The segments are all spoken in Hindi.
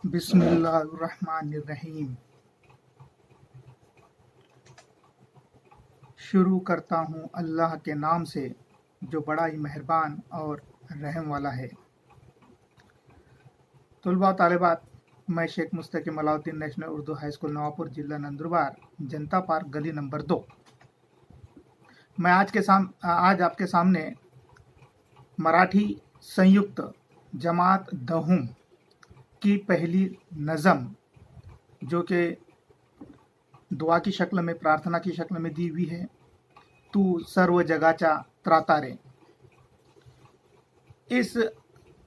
बिस्मिल्लाहिर्रहमानिर्रहीम। शुरू करता हूँ अल्लाह के नाम से जो बड़ा ही मेहरबान और रहम वाला है। तुलबा तालिबात, मैं Shaikh Mustaqeem Alauddin National Urdu High School Navapur, जिला नंदुरबार, जनता पार्क, गली नंबर 2। मैं आज आपके सामने मराठी संयुक्त जमात दहूम की पहली नज़म, जो कि दुआ की शक्ल में, प्रार्थना की शक्ल में दी हुई है, तू सर्व जगाचा त्राता रे। इस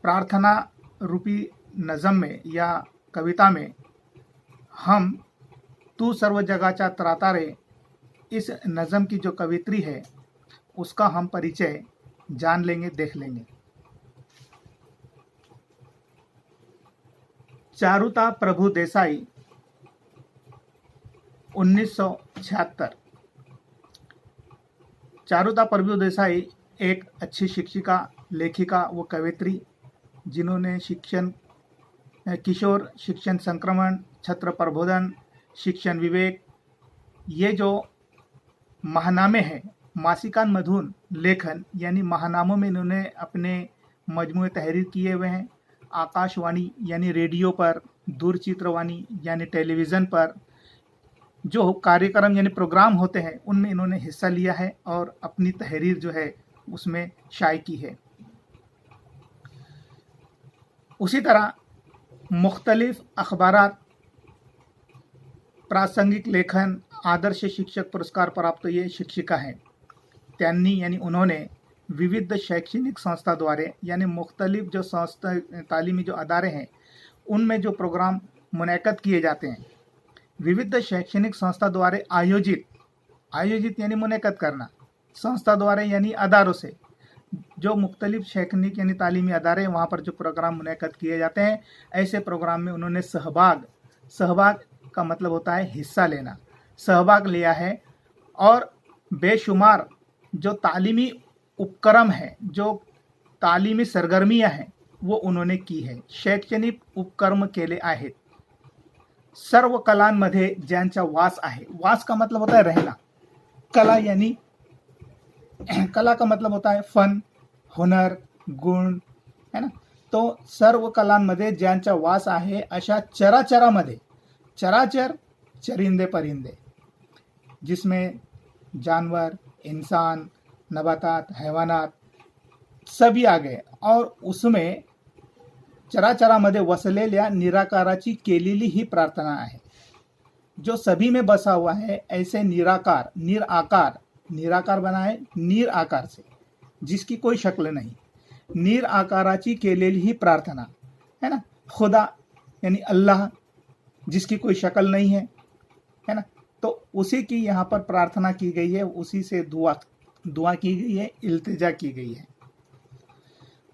प्रार्थना रूपी नज़म में या कविता में हम तू सर्व जगाचा त्राता रे, इस नज़म की जो कवित्री है उसका हम परिचय जान लेंगे, देख लेंगे। चारुता प्रभु देसाई, 1976। चारुता प्रभु देसाई एक अच्छी शिक्षिका, लेखिका व कवयित्री, जिन्होंने किशोर शिक्षण संक्रमण, छात्र प्रबोधन, शिक्षण विवेक, ये जो महानामे हैं, मासिकांमधून लेखन यानी महानामों में इन्होंने अपने मजमूए तहरीर किए हुए हैं। आकाशवाणी यानी रेडियो पर, दूरचित्रवाणी यानी टेलीविज़न पर जो कार्यक्रम यानी प्रोग्राम होते हैं उनमें इन्होंने हिस्सा लिया है और अपनी तहरीर जो है उसमें शाये की है। उसी तरह मुख्तलिफ अखबारात, प्रासंगिक लेखन, आदर्श शिक्षक पुरस्कार प्राप्त ये शिक्षिका हैं। त्यांनी यानी उन्होंने विविध शैक्षणिक संस्थाद्वारे यानी मुख्तलिफ जो संस्था, तालीमी जो अदारे हैं, उनमें जो प्रोग्राम मुनक़द किए जाते हैं, विविध शैक्षणिक संस्था द्वारा आयोजित यानी मुनक़द करना, संस्था द्वारा यानी अदारों से जो मुख्तलिफ शैक्षणिक यानी तालीमी अदारे हैं, वहाँ पर जो प्रोग्राम मुनक़द किए जाते हैं, ऐसे प्रोग्राम में उन्होंने सहभाग का मतलब होता है हिस्सा लेना, सहभाग लिया है। और बेशुमार जो तालीमी उपक्रम है, जो तालीमी सरगर्मियाँ हैं, वो उन्होंने की है। शैक्षणिक उपक्रम केले आहेत। सर्व कलांमध्ये ज्यांचा वास आहे, वास का मतलब होता है रहना, कला यानी कला का मतलब होता है फन, हुनर, गुण, है ना। तो सर्व कलांमध्ये ज्यांचा वास आहे अशा चराचरामध्ये, चराचर चरिंदे परिंदे, जिसमें जानवर, इंसान, नबातात, हैवानात सभी आ गए, और उसमें चराचरामध्ये वसलेल्या निराकाराची केलेली ही प्रार्थना आहे, जो सभी में बसा हुआ है। ऐसे निराकार, निराकार बना है नीर आकार से, जिसकी कोई शक्ल नहीं, नीर आकाराची केलेली ही प्रार्थना, है ना। खुदा यानी अल्लाह, जिसकी कोई शक्ल नहीं है, है ना। तो उसी की यहाँ पर प्रार्थना की गई है, उसी से दुआ की गई है, इल्तिजा की गई है।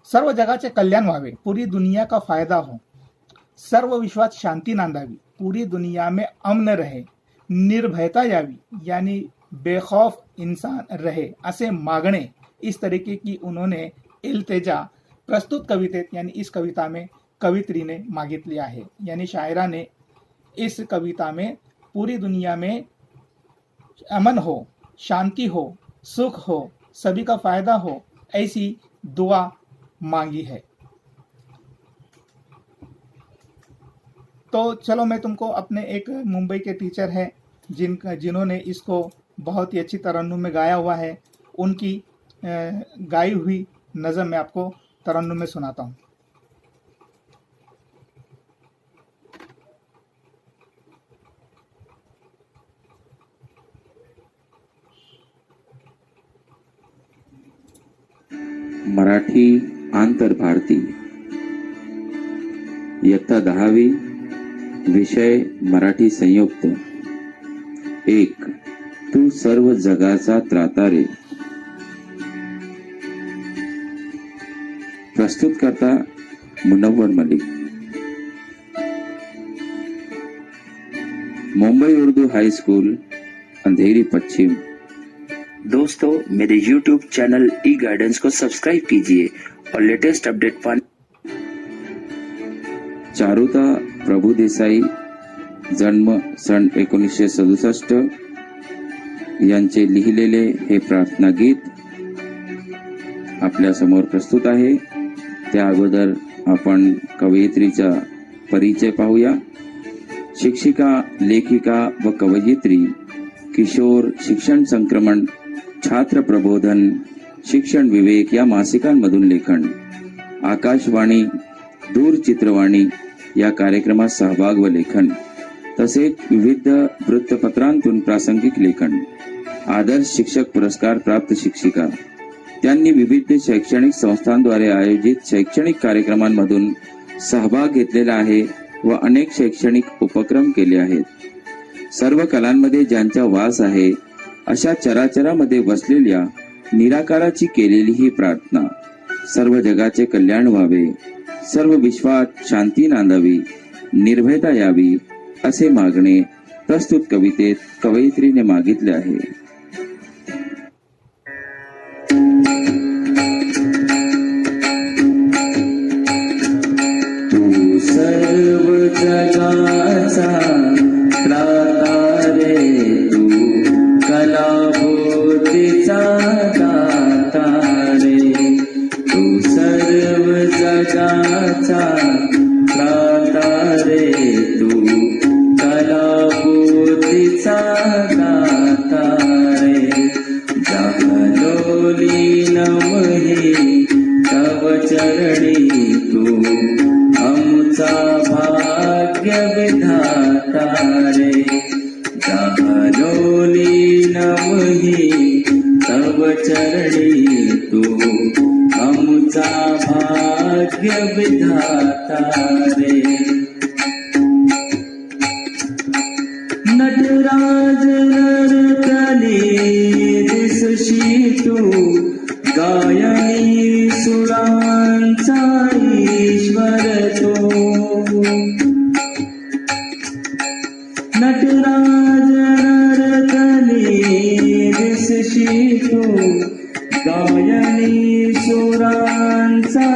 सर्व जगाचे कल्याण व्हावे, पूरी दुनिया का फायदा हो, सर्व विश्वात शांति नांदावी, पूरी दुनिया में अमन रहे, निर्भयता यावी यानी बेखौफ इंसान रहे, असे मागणे, इस तरीके की उन्होंने इल्तिजा प्रस्तुत कवितेत यानी इस कविता में कवित्री ने मागितली आहे। यानी शायरा ने इस कविता में पूरी दुनिया में अमन हो, शांति हो, सुख हो, सभी का फायदा हो, ऐसी दुआ मांगी है। तो चलो, मैं तुमको अपने एक मुंबई के टीचर हैं जिन्होंने इसको बहुत ही अच्छी तरन्नुम में गाया हुआ है, उनकी गाई हुई नज़म में आपको तरन्नुम में सुनाता हूँ। मराठी आंतरभारती, इयत्ता 10वी, विषय मराठी संयुक्त। 1. तू सर्व जगाचा त्राता रे। प्रस्तुतकर्ता मुनव्वर मलिक, मुंबई उर्दू हाई स्कूल, अंधेरी पश्चिम। दोस्तों, मेरे YouTube चैनल ई गाइडेंस को सब्सक्राइब कीजिए और लेटेस्ट अपडेट पाने। चारुता प्रभुदेसाई, जन्म सन 1967, यांचे लिहिलेले हे प्रार्थना गीत आपल्या समोर प्रस्तुत आहे. त्या अगोदर आपण कवयित्रीचा परिचय पाहूया. शिक्षिका, लेखिका व कवयित्री, किशोर शिक्षण संक्रमण, छात्र प्रबोधन, शिक्षण विवेक या मासिकांमधून लेखन, आकाशवाणी, दूरचित्रवाणी या कार्यक्रमात सहभाग व लेखन, तसेच विविध वृत्तपत्रांतून प्रासंगिक लेखन. आदर्श शिक्षक पुरस्कार प्राप्त शिक्षिका. त्यांनी विविध शैक्षणिक संस्थांद्वारे आयोजित शैक्षणिक कार्यक्रमांमधून सहभाग घेतलेला आहे व अनेक शैक्षणिक उपक्रम केले आहेत. सर्व कलांमध्ये ज्यांचा वास आहे अशा चराचरामध्ये बसलेल्या निराकाराची केलेली ही प्रार्थना. सर्व जगाचे कल्याण व्हावे, सर्व विश्वात शांती नांदावी, निर्भयता यावी असे मागणे प्रस्तुत कवितेत कवयित्रीने मागितले आहे. तू सर्व जगाचा त्राता रे, तू कलाबोधीचा दाता रे. तू सर्व जगाचा त्राता रे, तू कलाबोधीचा दाता रे. जागलो लीनमही तव चरणी, तू आमचा भाग्य विधाता रे. जागलो लीनमही तव चरणी, तू आमचा भाग्य विधाता रे. नटराज नर्तनी दिसशी तू, गायनी सुरांचा ईश्वर तो. नटराज नर्तनी दिसशी तू, गायनी सुरांचा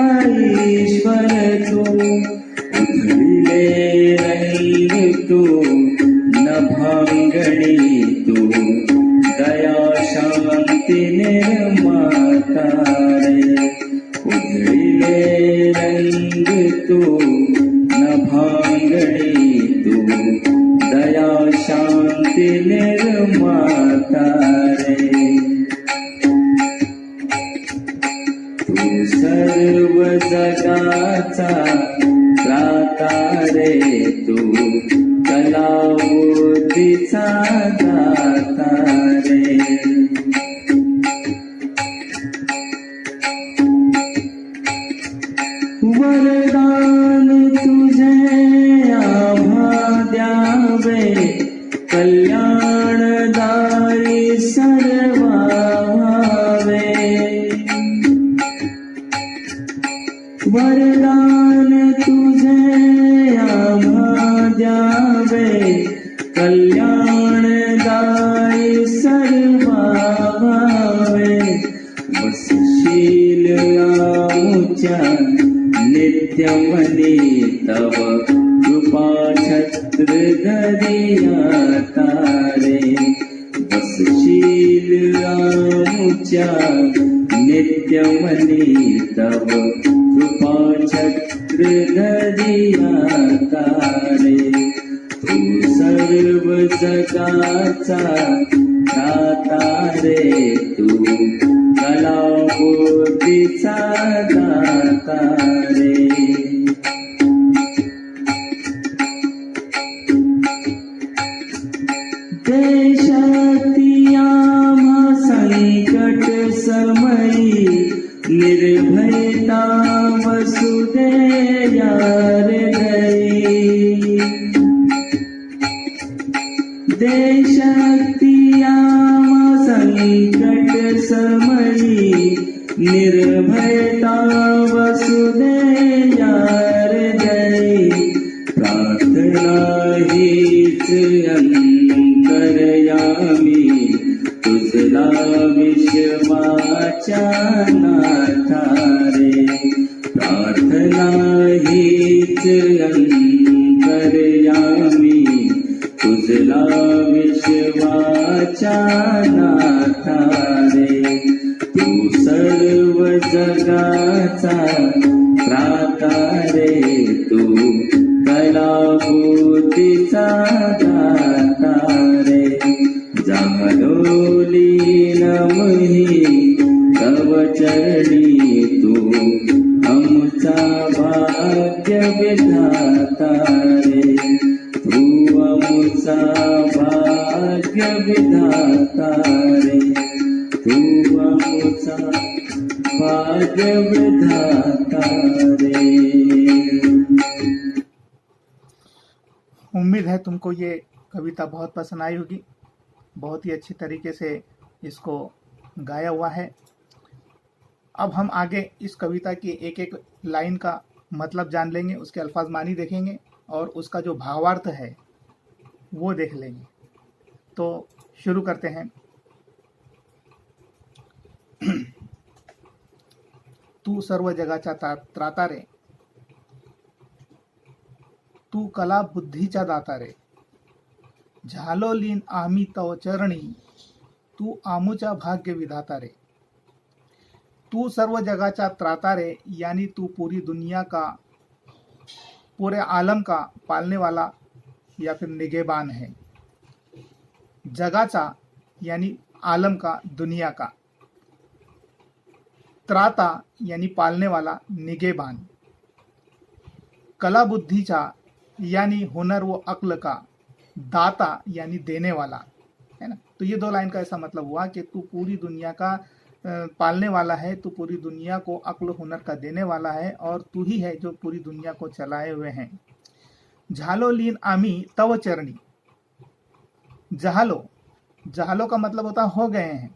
ईश्वर तो. उधळले रंग तू नभांगणी, तू दया शांती निर्माता रे. उधळले रंग तू नभांगणी, तू दया शांती निर्माता रे. तू सर्व जगाचा त्राता रे, तू कलाबुद्धीचा दाता रे. वरदान तुझे आम्हा द्यावे, कल्याणदायी सर्वा व्हावे. वरदान तुझे आम्हा द्यावे, कल्याणदायी सर्वा व्हावे. वसशील आमुच्या नित्यमनी, तव कृपा छत्र धरिया तारे. वसशील आमुच्या नित्यमनी, तव कृपा छत्र धरिया तारे. तू सर्व जगाचा दाता रे, तू कलाबुद्धीचा दाता रे. देशाती आम्हा संकट समयी, निर्भयता वसुदे यार गई. देशाती आम्हा संकट समयी, निर्भयता वसुदे यार गई. प्रार्थना हीच अंतरयामी, तुझला विश्वाच्या नाथा रे. प्रार्थना नाहीच अंतर्यामी तुझला विश्वाचा नाथा रे तू सर्व जगाचा त्राता रे तू कलाबुद्धीचा दाता रे झालो लीन मही तव चरणी तू आमचा भाग्य विधाता रे तू आमचा भाग्य विधाता रे तू आमचा भाग्य विधाता रे। उम्मीद है तुमको ये कविता बहुत पसंद आई होगी। बहुत ही अच्छी तरीके से इसको गाया हुआ है। अब हम आगे इस कविता की एक एक लाइन का मतलब जान लेंगे, उसके अल्फाज मानी देखेंगे और उसका जो भावार्थ है वो देख लेंगे। तो शुरू करते हैं। तू सर्व जगाचा त्राता रे, तू कला बुद्धीचा दाता रे, झालो लीन आम्ही तव चरणी, तू आमुचा भाग्य विधाता रे। तू सर्व जगाचा त्राता रे यानी तू पूरी दुनिया का, पूरे आलम का पालने वाला या फिर निगहबान है। जगाचा यानी आलम का, दुनिया का। त्राता यानी पालने वाला, निगहबान। कला बुद्धिचा यानी हुनर व अक्ल का, दाता यानी देने वाला, है ना। तो ये दो लाइन का ऐसा मतलब हुआ कि तू पूरी दुनिया का पालने वाला है, तू पूरी दुनिया को अक्ल हुनर का देने वाला है और तू ही है जो पूरी दुनिया को चलाए हुए हैं। झालो लीन आमी तव चरणी, जहालो, जहालो का मतलब होता है हो गए हैं।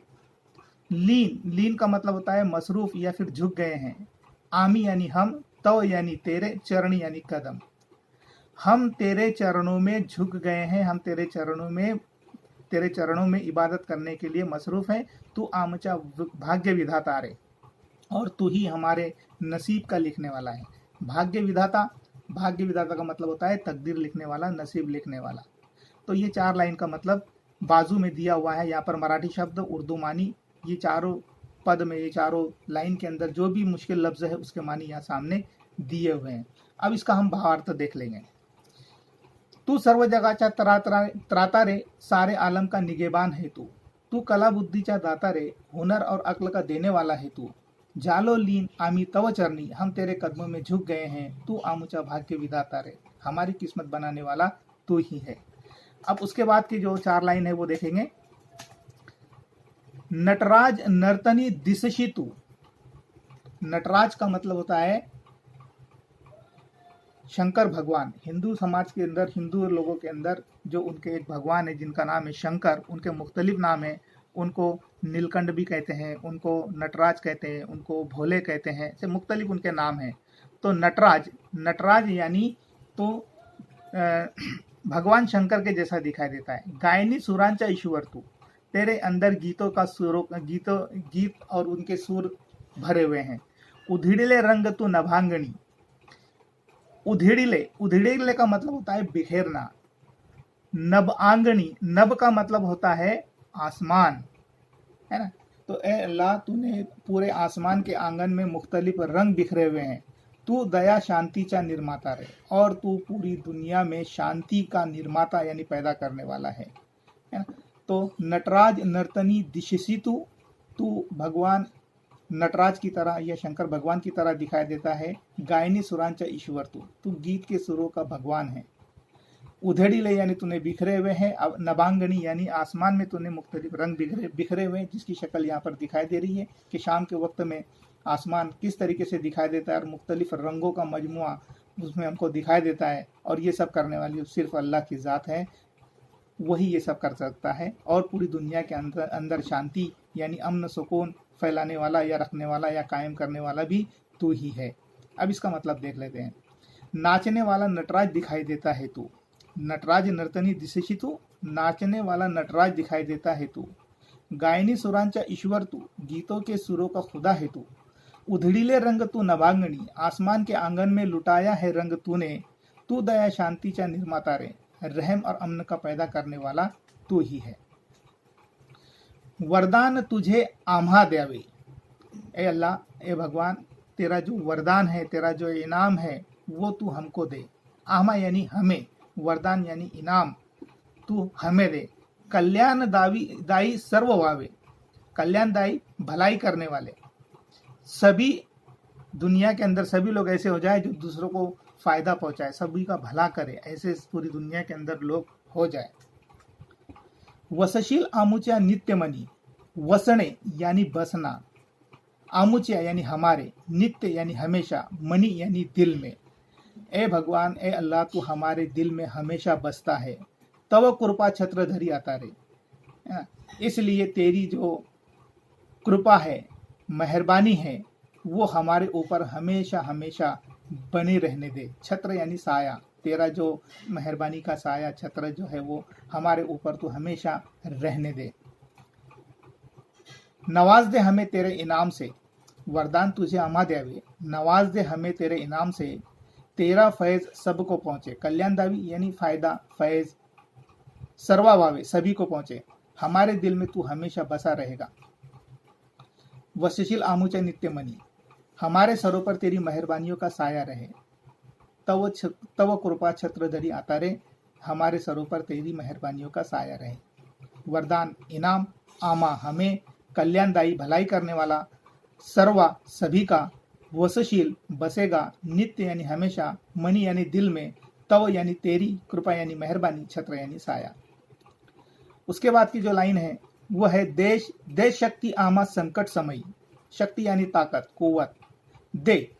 लीन, लीन का मतलब होता है मसरूफ या फिर झुक गए हैं। आमी यानी हम, तव यानी तेरे, चरणी यानी कदम। हम तेरे चरणों में झुक गए हैं, हम तेरे चरणों में इबादत करने के लिए मसरूफ है। तू आमचा भाग्य विधाता रे, और तू ही हमारे नसीब का लिखने वाला है। भाग्य विधाता, भाग्य विधाता का मतलब होता है तकदीर लिखने वाला, नसीब लिखने वाला। तो ये 4 लाइन का मतलब बाजू में दिया हुआ है। यहाँ पर मराठी शब्द, उर्दू मानी, ये चारों पद में, ये चारों लाइन के अंदर जो भी मुश्किल लफ्ज है उसके मानी यहाँ सामने दिए हुए हैं। अब इसका हम भावार्थ देख लेंगे। तू सर्व जगाचा त्राता रे, सारे आलम का निगहबान है तू। तू कला बुद्धिचा दाता रे, हुनर और अक्ल का देने वाला है तू। जालो लीन आमी तव चरणी, हम तेरे कदमों में झुक गए हैं। तू आमुचा भाग्य विधाता रे, हमारी किस्मत बनाने वाला तू ही है। अब उसके बाद की जो 4 लाइन है वो देखेंगे। नटराज नर्तनी दिशशी तू, नटराज का मतलब होता है शंकर भगवान। हिंदू समाज के अंदर, हिंदू लोगों के अंदर जो उनके एक भगवान है जिनका नाम है शंकर, उनके मुख्तलिफ नाम है। उनको नीलकंठ भी कहते हैं, उनको नटराज कहते हैं, उनको भोले कहते हैं, ऐसे मुख्तलिफ उनके नाम हैं। तो नटराज, नटराज यानी तो भगवान शंकर के जैसा दिखाई देता है। गायनी सुरांचा ईश्वर तू, तेरे अंदर गीतों का गीत और उनके सुर भरे हुए हैं। उधिड़िले रंग तू नभांगनी, उधिड़िले, उधिड़िले का मतलब होता है बिखेरना। नभ आंगनी, नभ का मतलब होता है आसमान, है ना। तो ए अल्लाह, तूने पूरे आसमान के आंगन में मुख्तलिफ रंग बिखरे हुए हैं। तू दया शांतिचा निर्माता रे, और तू पूरी दुनिया में शांति का निर्माता यानी पैदा करने वाला है ना। तो नटराज नर्तनी दिशसी तू, तू भगवान नटराज की तरह या शंकर भगवान की तरह दिखाई देता है। गायनी सुरांचा ईश्वर तू, तू गीत के सुरों का भगवान है। उधेड़ीले यानी तूने बिखरे हुए हैं। अब नभांगनी यानी आसमान में तूने मुख्तलिफ रंग बिखरे हुए हैं, जिसकी शक्ल यहाँ पर दिखाई दे रही है कि शाम के वक्त में आसमान किस तरीके से दिखाई देता है और मुख्तलिफ रंगों का मजमुआ उसमें हमको दिखाई देता है। और ये सब करने वाली सिर्फ अल्लाह की ज़ात है, वही ये सब कर सकता है। और पूरी दुनिया के अंदर शांति यानी अमन सुकून फैलाने वाला या रखने वाला या कायम करने वाला भी तू ही है। अब इसका मतलब देख लेते हैं। नाचने वाला नटराज दिखाई देता है तू, नटराज नर्तनी दिशेशी तू, नाचने वाला नटराज दिखाई देता है तू। गायनी सुरांचा ईश्वर तू, गीतों के सुरों का खुदा है तू। उधड़ीले रंग तू नभांगणी, आसमान के आंगन में लुटाया है रंग तूने। तू दया शांतीचा निर्माता रे, रहम और अमन का पैदा करने वाला तू ही है। वरदान तुझे आम्हा द्यावे, ए अल्लाह, ए भगवान, तेरा जो वरदान है, तेरा जो इनाम है वो तू हमको दे। आम्हा यानी हमें, वरदान यानी इनाम, तू हमें दे। कल्याण दाई सर्व वावे, कल्याणदायी भलाई करने वाले, सभी दुनिया के अंदर सभी लोग ऐसे हो जाए जो दूसरों को फायदा पहुंचाए, सभी का भला करे, ऐसे पूरी दुनिया के अंदर लोग हो जाए। वसशील आमुच्या नित्यमनी, वसणे यानी बसना, आमुच्या यानी हमारे, नित्य यानी हमेशा, मनी यानी दिल में। ए भगवान, ए अल्लाह, तू हमारे दिल में हमेशा बसता है। तव कृपा छत्रधरी आता रे, इसलिए तेरी जो कृपा है, मेहरबानी है, वो हमारे ऊपर हमेशा हमेशा बनी रहने दे। छत्र यानी साया, तेरा जो मेहरबानी का साया, छत्र जो है वो हमारे ऊपर तू हमेशा रहने दे। नवाज दे हमें तेरे इनाम से, वरदान तुझे आम्हा द्यावे, नवाज दे हमें तेरे इनाम से, तेरा फैज सबको पहुंचे। कल्याणदावी यानी फायदा, फैज, सर्वा वावे सभी को पहुंचे, हमारे दिल में तू हमेशा बसा रहेगा। वसशील नित्य मनी, हमारे सरों पर तेरी मेहरबानियों का साया रहे। तव कृपा छत्रधरी आता रे, हमारे सरों पर तेरी मेहरबानियों का साया रहे। वरदान इनाम, आमा हमें, कल्याणदायी भलाई करने वाला, सर्वा सभी का, वसशील बसेगा, नित्य यानी हमेशा, मनी यानी दिल में, तव यानी तेरी, कृपा यानी मेहरबानी, छत्र यानी साया। उसके बाद की जो लाइन है वो है देश शक्ति आमा संकट समय, शक्ति यानी ताकत, कुव्वत, दे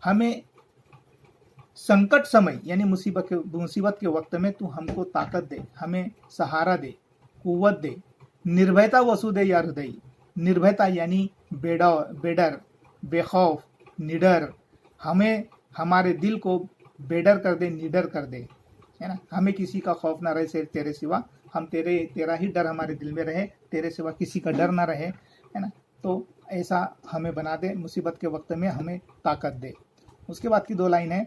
हमें संकट समय यानी मुसीबत के वक्त में तू हमको ताकत दे, हमें सहारा दे, कुव्वत दे। निर्भयता वसु दे या हृदय, निर्भयता यानी बेडर, बेखौफ, निडर, हमें हमारे दिल को बेडर कर दे, निडर कर दे, है ना। हमें किसी का खौफ ना रहे तेरे सिवा, हम तेरा ही डर हमारे दिल में रहे, तेरे सिवा किसी का डर ना रहे, है ना। तो ऐसा हमें बना दे, मुसीबत के वक्त में हमें ताकत दे। उसके बाद की दो लाइन है,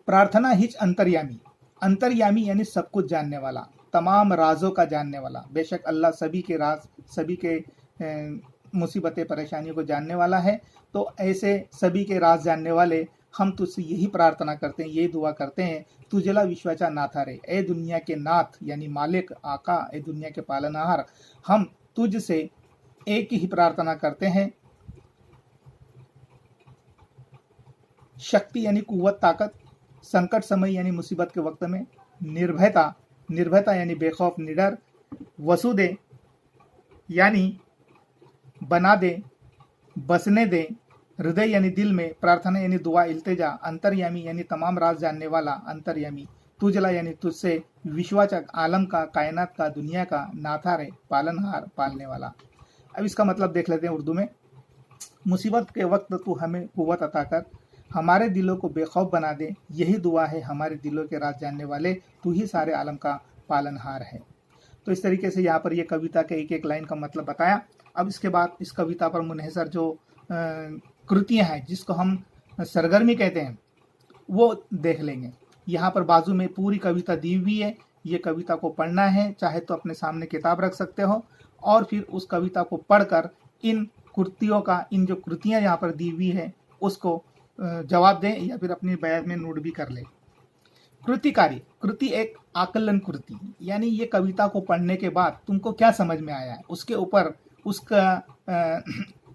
प्रार्थना हिच अंतर्यामी, अंतर्यामी यानी सब कुछ जानने वाला, तमाम राजों का जानने वाला। बेशक अल्लाह सभी के राज, सभी के मुसीबतें परेशानियों को जानने वाला है। तो ऐसे सभी के राज जानने वाले हम तुझसे यही प्रार्थना करते हैं, यही दुआ करते हैं, तुझला विश्वाचा नाथा रे, ए दुनिया के नाथ यानी मालिक, आका, ए दुनिया के पालनहार, हम तुझसे एक ही प्रार्थना करते हैं। शक्ति यानी कुव्वत, ताकत, संकट समय यानी मुसीबत के वक्त में, निर्भयता यानी बेखौफ, निडर, वसुदे यानी बना दे, बसने दे, हृदय यानी दिल में, प्रार्थना यानी दुआ, इल्तिजा, अंतर्यामी यानी तमाम राज जानने वाला, अंतर्यामी, तुझला यानी तुझसे, विश्वाचा आलम का, कायनात का, दुनिया का, नाथा रे पालनहार, पालने वाला। अब इसका मतलब देख लेते हैं उर्दू में। मुसीबत के वक्त तू हमें कुव्वत अता कर, हमारे दिलों को बेखौफ बना दे, यही दुआ है हमारे दिलों के राज जानने वाले, तू ही सारे आलम का पालनहार है। तो इस तरीके से यहाँ पर ये कविता के एक एक लाइन का मतलब बताया। अब इसके बाद इस कविता पर मुनहसर जो कृतियाँ हैं, जिसको हम सरगर्मी कहते हैं, वो देख लेंगे। यहाँ पर बाजू में पूरी कविता दी हुई है, ये कविता को पढ़ना है, चाहे तो अपने सामने किताब रख सकते हो और फिर उस कविता को पढ़कर इन कृतियों का, इन जो कृतियाँ यहाँ पर दी हुई है उसको जवाब दें या फिर अपनी बयान में नोट भी कर लें। कृतिकारी, कृति एक आकलन कृति, यानी ये कविता को पढ़ने के बाद तुमको क्या समझ में आया है, उसके ऊपर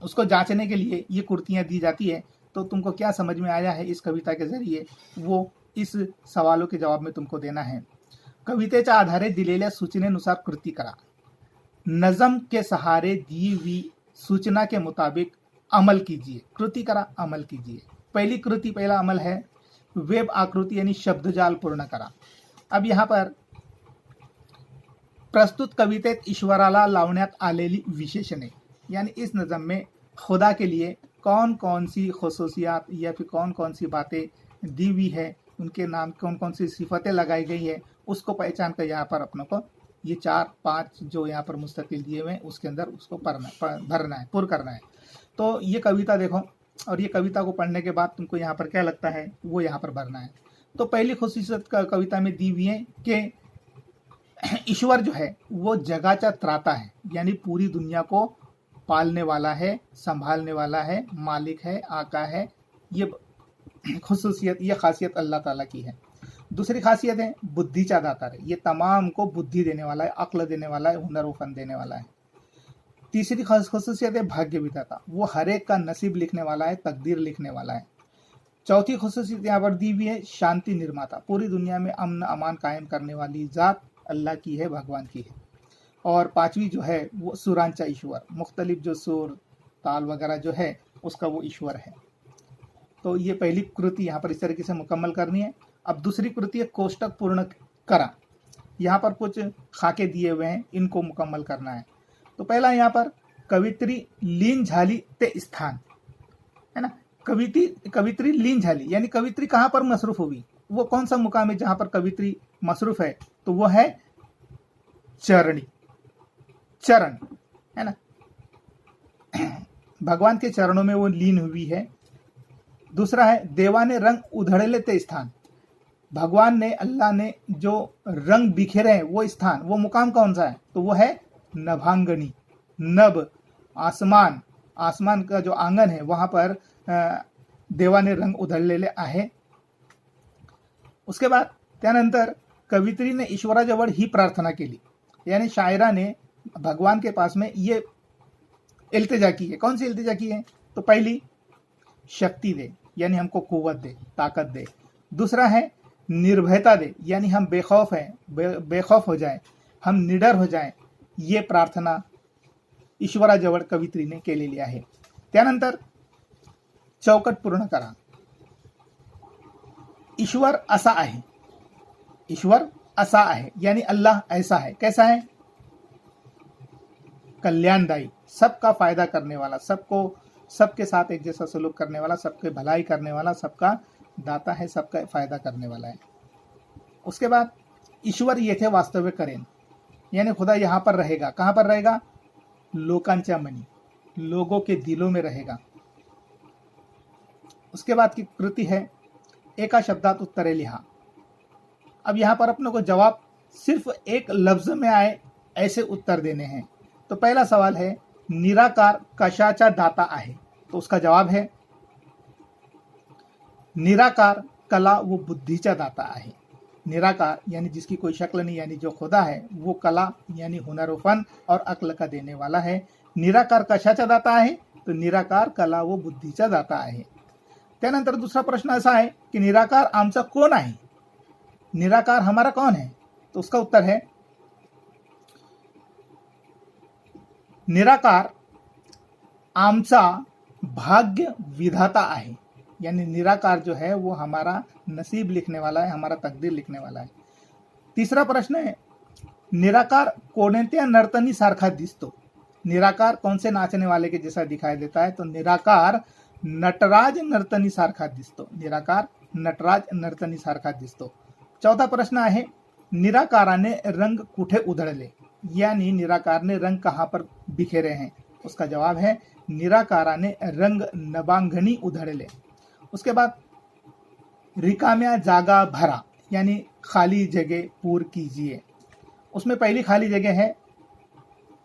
उसको जांचने के लिए ये कृतियाँ दी जाती है। तो तुमको क्या समझ में आया है इस कविता के जरिए, वो इस सवालों के जवाब में तुमको देना है। कवितेच्या आधारे दिलेल्या सूचनेनुसार कृती करा, नजम के सहारे दी हुई सूचना के मुताबिक अमल कीजिए। कृति करा, अमल कीजिए। पहली कृति, पहला अमल है वेब आकृति यानी शब्दजाल पूर्ण करा। अब यहाँ पर प्रस्तुत कवितेत ईश्वराला लावण्यात आलेली विशेषणे, यानी इस नज़म में खुदा के लिए कौन कौन सी खसूसियात या फिर कौन कौन सी बातें दी हुई है, उनके नाम कौन कौन सी सिफतें लगाई गई है, उसको पहचान कर यहाँ पर अपनों को ये 4-5 जो यहाँ पर मुस्तकिल दिए हुए हैं उसके अंदर उसको भरना है, पुर करना है। तो ये कविता देखो, और ये कविता को पढ़ने के बाद तुमको यहाँ पर क्या लगता है वो यहाँ पर भरना है। तो पहली खुसूसियत कविता में दी हुई है कि ईश्वर जो है वो जगाचा त्राता है, यानी पूरी दुनिया को पालने वाला है, संभालने वाला है, मालिक है, आका है। ये खुसूसियत, ये खासियत अल्लाह ताला की है। दूसरी खासियत है बुद्धिचा दाता है, ये तमाम को बुद्धि देने वाला है, अक्ल देने वाला है, हुनर व फन देने वाला है। तीसरी खुसूसियत है भाग्य विधाता, वो हर एक का नसीब लिखने वाला है, तकदीर लिखने वाला है। चौथी खुसूसियत यहाँ पर दी हुई है शांति निर्माता, पूरी दुनिया में अमन अमान कायम करने वाली जात अल्लाह की है, भगवान की है। और पांचवी जो है वो सुरांचा ईश्वर, मुख्तलिफ जो सुर ताल वगैरह जो है उसका वो ईश्वर है। तो ये पहली कृति यहाँ पर इस तरीके से मुकम्मल करनी है। अब दूसरी कृति है कोष्टक पूर्ण करा, यहाँ पर कुछ खाके दिए हुए हैं, इनको मुकम्मल करना है। तो पहला यहाँ पर कवित्री लीन झाली ते स्थान है ना, कवित्री लीन झाली यानी कवित्री कहाँ पर मसरूफ हुई, वो कौन सा मुकाम है जहाँ पर कवित्री मसरूफ है, तो वो है चरण है ना, भगवान के चरणों में वो लीन हुई है। दूसरा है देवा ने रंग उधड़ले ते स्थान, भगवान ने, अल्लाह ने जो रंग बिखेरे हैं वो स्थान, वो मुकाम कौन सा है, तो वो है नभांगनी, नभ आसमान, आसमान का जो आंगन है वहां पर देवाने रंग उधळलेले आहे। उसके बाद त्यानंतर कवित्रीने ईश्वराजवळ ही प्रार्थना केली, यानी शायराने भगवान के पास में ये इल्तिजा की है। कौन सी इल्तिजा की है, तो पहली शक्ति दे, यानी हमको कुव्वत दे, ताकत दे। दूसरा है निर्भयता दे, यानी हम बेखौफ हैं, बेखौफ हो जाए, हम निडर हो जाए, ये प्रार्थना ईश्वराजवळ कवित्रीने केलेली आहे। त्यानंतर चौकट पूर्ण करा, ईश्वर असा आहे, ईश्वर असा आहे यानी अल्लाह ऐसा है, कैसा है, कल्याणदायी, सबका फायदा करने वाला, सबको सबके साथ एक जैसा सलूक करने वाला, सबके भलाई करने वाला, सबका दाता है, सबका फायदा करने वाला है। उसके बाद ईश्वर येथे वास्तव्य करेन, यानी खुदा यहाँ पर रहेगा, कहाँ पर रहेगा, लोकांच्या मनी, लोगों के दिलों में रहेगा। उसके बाद की कृति है एका शब्दात उत्तरे लिहा। अब यहाँ पर अपने को जवाब सिर्फ एक लफ्ज में आए ऐसे उत्तर देने हैं। तो पहला सवाल है निराकार कशाचा दाता आहे, तो उसका जवाब है निराकार कला वो बुद्धीचा दाता आहे। निराकार यानी जिसकी कोई शक्ल नहीं, यानी जो खुदा है वो कला यानी हुनर फन और अक्ल का देने वाला है। निराकार कशाचा दाता आहे, तो निराकार कला वो बुद्धीचा दाता आहे। त्यानंतर दूसरा प्रश्न असा आहे की निराकार आमचा कोण आहे, निराकार हमारा कौन है, तो उसका उत्तर है निराकार आमचा भाग्य विधाता आहे, यानी निराकार जो है वो हमारा नसीब लिखने वाला है, हमारा तकदीर लिखने वाला है। तीसरा प्रश्न है निराकार कोणत्या नर्तनी सारखा दिसतो, निराकार कौन से नाचने वाले के जैसा दिखाई देता है, तो निराकार नटराज नर्तनी सारखा दिसतो, निराकार नटराज नर्तनी सारखा दिसतो। चौथा प्रश्न आहे निराकाराने रंग कुठे उधळले, यानी निराकार ने रंग कहाँ पर बिखेरे हैं, उसका जवाब है निराकाराने रंग नभांगनी उधळले। उसके बाद रिकाम्या जागा भरा, यानी खाली जगह पूर कीजिए। उसमें पहली खाली जगह है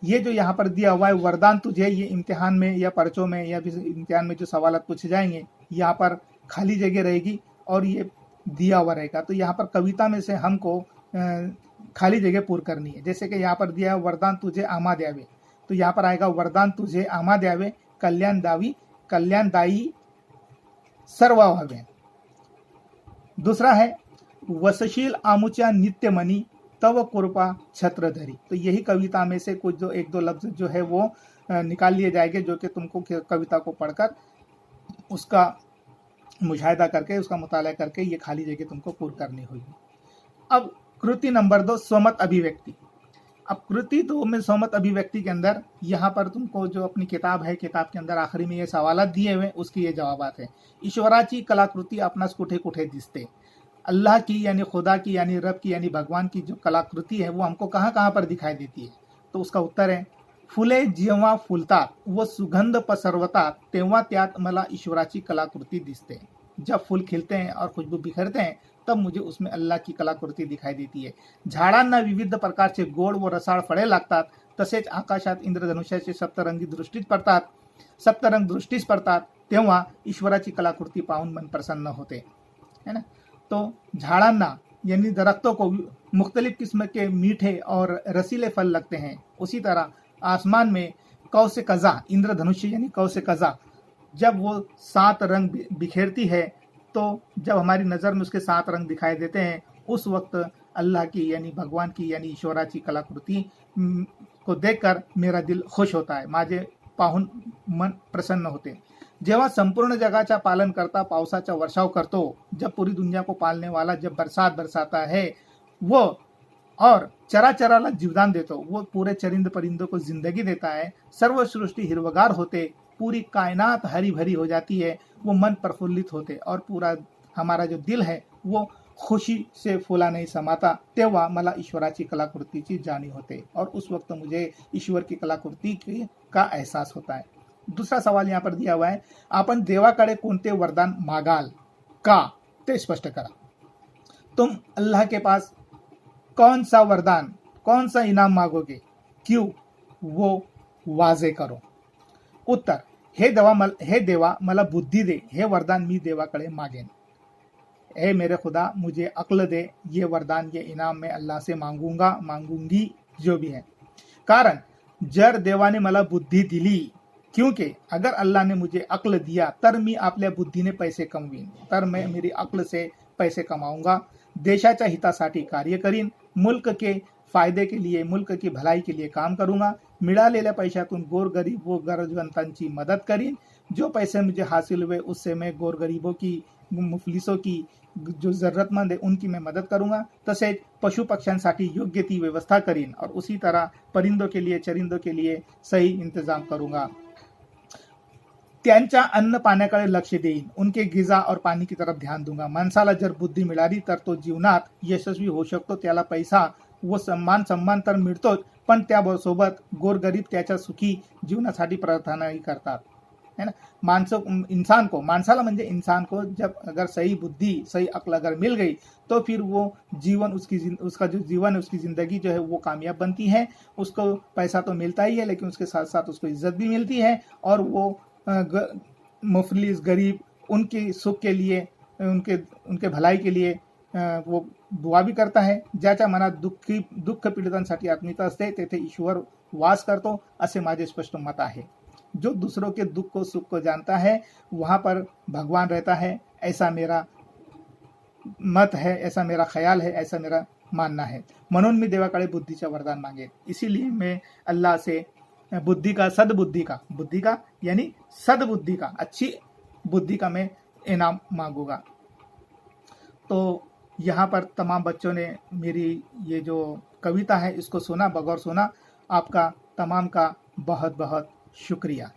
ये जो यहाँ पर दिया हुआ है वरदान तुझे, ये इम्तिहान में या पर्चों में या फिर इम्तिहान में जो सवाल पूछे जाएंगे यहाँ पर खाली जगह रहेगी और ये दिया हुआ रहेगा। तो यहाँ पर कविता में से हमको खाली जगह पूर्ण करनी है। जैसे कि यहाँ पर दिया है वरदान तुझे आमा द्यावे, तो यहाँ पर आएगा वरदान तुझे आमा द्यावे कल्याणदायी सर्व व्हावे। दूसरा है वसशील आमुच्या नित्यमनी तव कृपा छत्रधरी, तो यही कविता में से कुछ जो एक दो लफ्ज जो है वो निकाल लिए जाएंगे, जो कि तुमको कविता को पढ़कर उसका मुशाहिदा करके उसका मुताला करके ये खाली जगह तुमको पूर्ण करनी होगी। अब कृति नंबर 2 स्वमत अभिव्यक्ति। अब कृति 2 में स्वमत अभिव्यक्ति के अंदर यहाँ पर तुमको जो अपनी किताब है, किताब के अंदर आखिरी में ये सवाल दिए हुए उसकी ये जवाबात है। ईश्वराची कलाकृति आपणास कुठे कुठे दिसते, अल्लाह की यानी खुदा की यानी रब की यानी भगवान की जो कलाकृति है वो हमको कहाँ कहाँ पर दिखाई देती है, तो उसका उत्तर है फुले जेव्हा फुलतात व सुगंध पसरवतात तेव्हा त्यात मला ईश्वराची कलाकृती दिसते. जब फूल खिलते हैं और खुशबू बिखरते हैं तब मुझे उसमें अल्लाह की कलाकृती दिखाई देती आहे. झाडांना विविध प्रकारचे गोड व रसाळ फळे लागतात. तसेच आकाशात इंद्रधनुष्याचे सप्तरंगी दृष्टीस पडतात तेव्हा ईश्वराची कलाकृती पाहून मन प्रसन्न होते, है ना. तो झाड़ान्ना यानी दरख्तों को मुख्तलिफ किस्म के मीठे और रसीले फल लगते हैं. उसी तरह आसमान में कौसे कज़ा, इंद्रधनुष्य यानी कौसे कज़ा, जब वो 7 रंग बिखेरती है तो जब हमारी नज़र में उसके 7 रंग दिखाई देते हैं उस वक्त अल्लाह की यानी भगवान की यानी ईश्वराची कलाकृती को देखकर मेरा दिल खुश होता है, माझे पाहून मन प्रसन्न होते. जेव्हा संपूर्ण जगाचा पालन करता पावसाचा वर्षाव करतो, जब पूरी दुनिया को पालने वाला जब बरसात बरसाता है वो और चराचराला जीवदान देतो, वो पूरे चरिंद परिंदों को जिंदगी देता है, सर्व सृष्टि हिरवगार होते, पूरी कायनात हरी भरी हो जाती है, वो मन प्रफुल्लित होते और पूरा हमारा जो दिल है वो खुशी से फुला नहीं समाता. तेव्हा मला ईश्वराची कलाकृतीची जाणीव होते और उस वक्त मुझे ईश्वर की कलाकृती का एहसास होता है. दूसरा सवाल यहाँ पर दिया हुआ है, आपण देवाकडे कोणते वरदान मागाल का, ते स्पष्ट करा. तुम अल्लाह के पास कौन सा वरदान, कौन सा इनाम मांगोगे, क्यों, वो वाजे करो. उत्तर, हे देवा मला बुद्धी दे, हे वरदान मी देवाकडे मागेन. हे मेरे खुदा मुझे अक्ल दे, ये वरदान ये इनाम मैं अल्लाह से मांगूंगी जो भी है. कारण जर देवाने मला बुद्धी दिली, क्योंकि अगर अल्लाह ने मुझे अक्ल दिया तर मी आपल्या बुद्धीने पैसे कमवीन, तर मैं मेरी अक्ल से पैसे कमाऊंगा, देशाच्या हितासाठी कार्य करीन, मुल्क के फायदे के लिए, मुल्क की भलाई के लिए काम करूंगा, मिळालेल्या पैशातून गोरगरीब व गरजवंतांची मदत करीन, जो पैसे मुझे हासिल हुए उससे मैं गोरगरीबों की, मुफलिसों की, जो जरूरतमंद है उनकी मैं मदद करूंगा. तसेच पशु पक्ष्यांसाठी योग्य ती व्यवस्था करीन और उसी तरह परिंदों के लिए, चरिंदों के लिए सही इंतजाम करूंगा. त्यांच्या अन्न पाण्याकडे लक्ष देईन, उनके गिजा और पाणी की तरफ ध्यान दूंगा. माणसाला जर बुद्धी मिळाली तर तो जीवनात यशस्वी होऊ शकतो. त्याला पैसा व सन्मान तर मिळतोच, पण त्यासोबत गोरगरीब त्याच्या सुखी जीवनासाठी प्रार्थनाही करतात, है ना. माणसाला म्हणजे इंसान को जब अगर सही बुद्धि, सही अक्ल अगर मिल गई तो फिर वो जीवन उसका जो जीवन है, उसकी ज़िंदगी जो है वो कामयाब बनती है. उसको पैसा तो मिलता ही है लेकिन उसके साथ साथ उसको इज्जत भी मिलती है और वो मुफलिस गरीब उनके सुख के लिए, उनके भलाई के लिए वो दुआ भी करता है. ज्याच्या मनात दुःख पीडितांसाठी आत्मीयता असते तेथे ईश्वर वास करतो असे माझे स्पष्ट मत आहे. जो दूसरों के दुख को सुख को जानता है वहाँ पर भगवान रहता है, ऐसा मेरा मत है, ऐसा मेरा ख्याल है, ऐसा मेरा मानना है. म्हणून मी देवाकडे बुद्धीचे वरदान मागेन. इसीलिए मैं अल्लाह से बुद्धि का यानी सद्बुद्धि का, अच्छी बुद्धि का मैं इनाम मांगूंगा. तो यहाँ पर तमाम बच्चों ने मेरी ये जो कविता है इसको सुना, बगौर सुना. आपका तमाम का बहुत बहुत शुक्रिया.